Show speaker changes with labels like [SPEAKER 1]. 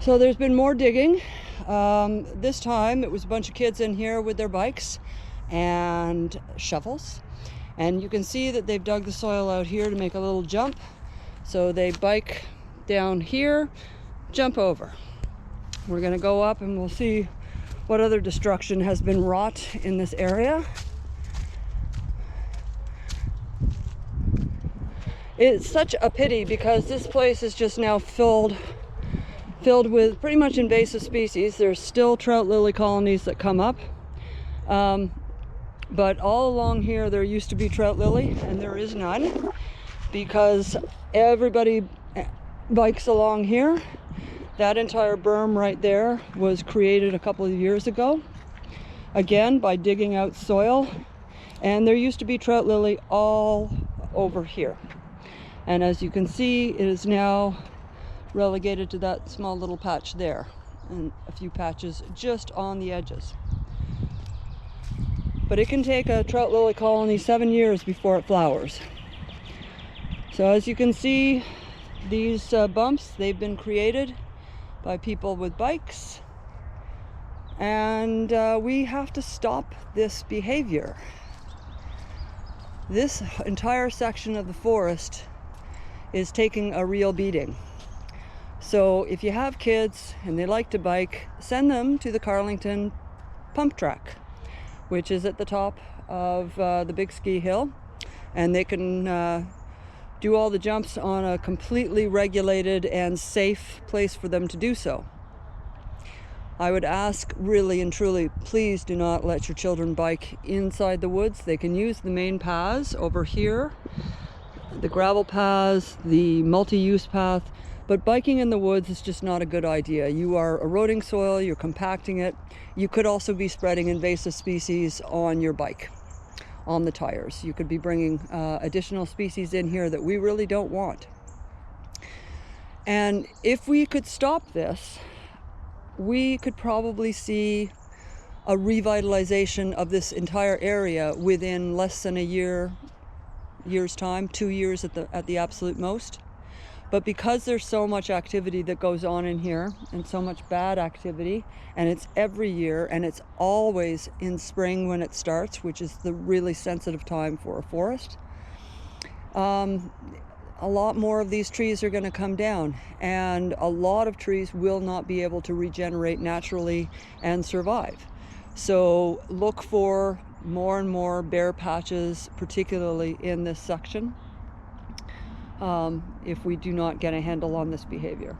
[SPEAKER 1] So there's been more digging. This time it was a bunch of kids in here with their bikes and shovels. And you can see that they've dug the soil out here to make a little jump. So they bike down here, jump over. We're gonna go up and we'll see what other destruction has been wrought in this area. It's such a pity because this place is just now filled with pretty much invasive species. There's still trout lily colonies that come up. But all along here there used to be trout lily, and there is none because everybody bikes along here. That entire berm right there was created a couple of years ago, again by digging out soil, and there used to be trout lily all over here. And as you can see, it is now relegated to that small little patch there and a few patches just on the edges. But it can take a trout lily colony 7 years before it flowers. So as you can see, these bumps, they've been created by people with bikes, and we have to stop this behavior. This entire section of the forest is taking a real beating. So if you have kids and they like to bike, send them to the Carlington pump track, which is at the top of the big ski hill, and they can do all the jumps on a completely regulated and safe place for them to do so. I would ask really and truly, please do not let your children bike inside the woods. They can use the main paths over here, the gravel paths, the multi-use path, but biking in the woods is just not a good idea. You are eroding soil, you're compacting it. You could also be spreading invasive species on your bike, on the tires. You could be bringing additional species in here that we really don't want. And if we could stop this, we could probably see a revitalization of this entire area within less than a year's time, 2 years at the absolute most. But because there's so much activity that goes on in here, and so much bad activity, and it's every year, and it's always in spring when it starts, which is the really sensitive time for a forest, a lot more of these trees are going to come down, and a lot of trees will not be able to regenerate naturally and survive. So look for more and more bare patches, particularly in this section, if we do not get a handle on this behavior.